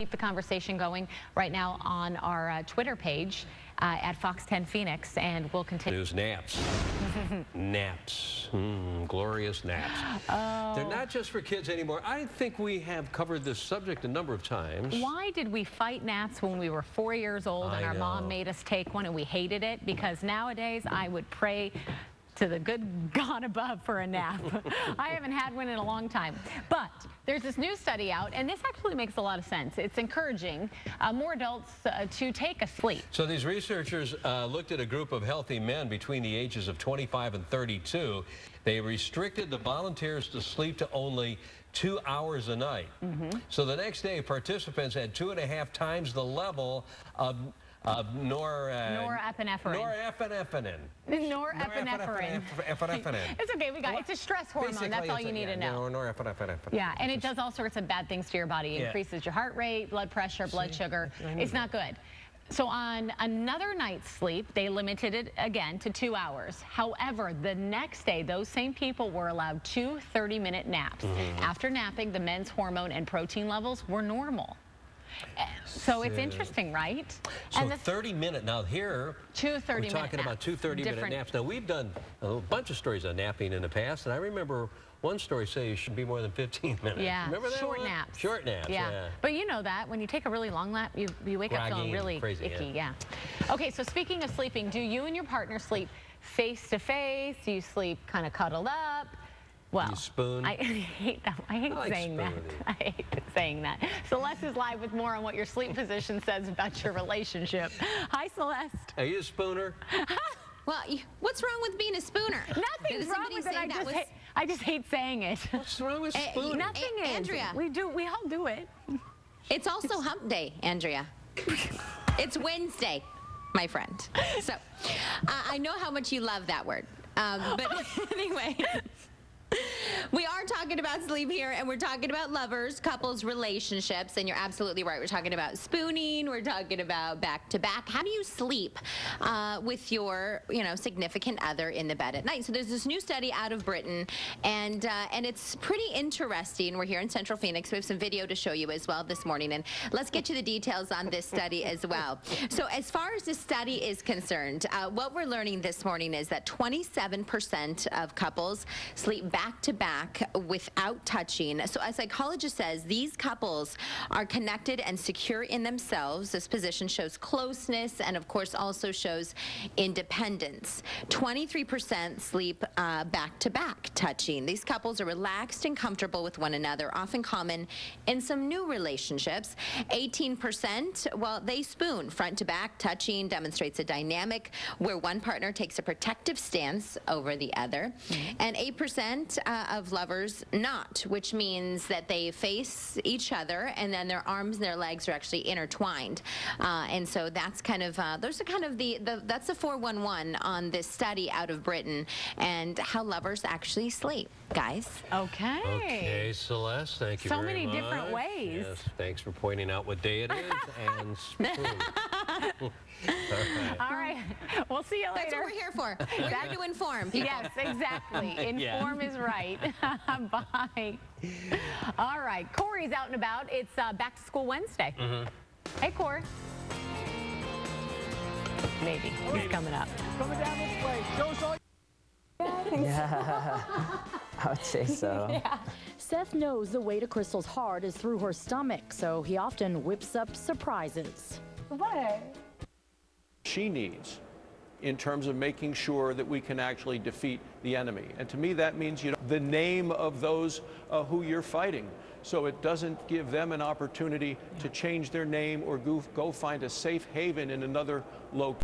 Keep the conversation going right now on our Twitter page at Fox 10 Phoenix, and we'll continue. News naps. Naps. Glorious naps. Oh. They're not just for kids anymore. I think we have covered this subject a number of times. Why did we fight naps when we were 4 years old and our mom made us take one and we hated it? Because nowadays I would pray to the good God above for a nap. I haven't had one in a long time. But there's this new study out, and this actually makes a lot of sense. It's encouraging more adults to take a sleep. So these researchers looked at a group of healthy men between the ages of 25 and 32. They restricted the volunteers to sleep to only 2 hours a night. So the next day, participants had 2.5 times the level of norepinephrine. It's okay, it's a stress hormone. That's all you need to know. Norepinephrine. Yeah, and it does all sorts of bad things to your body. It increases your heart rate, blood pressure, blood sugar. It's not good. So on another night's sleep, they limited it again to 2 hours. However, the next day, those same people were allowed 2 30-minute naps. After napping, the men's hormone and protein levels were normal. So it's interesting, right? So 30-minute, now here, 2 30-minute we're talking about 2 30-minute naps. Now, we've done a bunch of stories on napping in the past, and I remember one story say you should be more than 15 minutes. Yeah, remember that short one? naps. Short naps, yeah. But you know that when you take a really long nap, you wake up feeling really crazy, icky, yeah. Okay, so speaking of sleeping, do you and your partner sleep face-to-face? Do you sleep kind of cuddled up? Well, you spoon? I hate that. I hate saying that. I hate saying that. Celeste is live with more on what your sleep physician says about your relationship. Hi, Celeste. Are you a spooner? Well, what's wrong with being a spooner? Nothing's wrong with it. I just hate saying it. What's wrong with spooning? Nothing is. Andrea. We all do it. It's also hump day, Andrea. It's Wednesday, my friend. So I know how much you love that word. But anyway. We are talking about sleep here, and we're talking about lovers, couples, relationships, and you're absolutely right. We're talking about spooning. We're talking about back-to-back. How do you sleep with your, significant other in the bed at night? So there's this new study out of Britain, and it's pretty interesting. We're here in Central Phoenix. We have some video to show you as well this morning, and let's get you the details on this study as well. So as far as the study is concerned, what we're learning this morning is that 27% of couples sleep back-to-back without touching. So a psychologist says these couples are connected and secure in themselves. This position shows closeness and, of course, also shows independence. 23% sleep back-to-back touching. These couples are relaxed and comfortable with one another, often common in some new relationships. 18%, well, they spoon. Front-to-back touching demonstrates a dynamic where one partner takes a protective stance over the other. And 8% of lovers not, which means that they face each other and then their arms and their legs are actually intertwined. And so that's kind of, those are kind of that's the 411 on this study out of Britain and how lovers actually sleep, guys. Okay. Okay, Celeste, thank you very much. So many different ways. Yes, thanks for pointing out what day it is and spoon. All right. We'll see you later. That's what we're here for. We're here to inform people. Yes, exactly. Inform is right. Bye. All right. Corey's out and about. It's Back to School Wednesday. Hey, Corey. Maybe. He's coming up. Coming down this way. Show us all. Yeah, I would say so. Yeah. Seth knows the way to Crystal's heart is through her stomach, so he often whips up surprises. What? She needs in terms of making sure that we can actually defeat the enemy. And to me, that means the name of those who you're fighting. So it doesn't give them an opportunity to change their name or go find a safe haven in another location.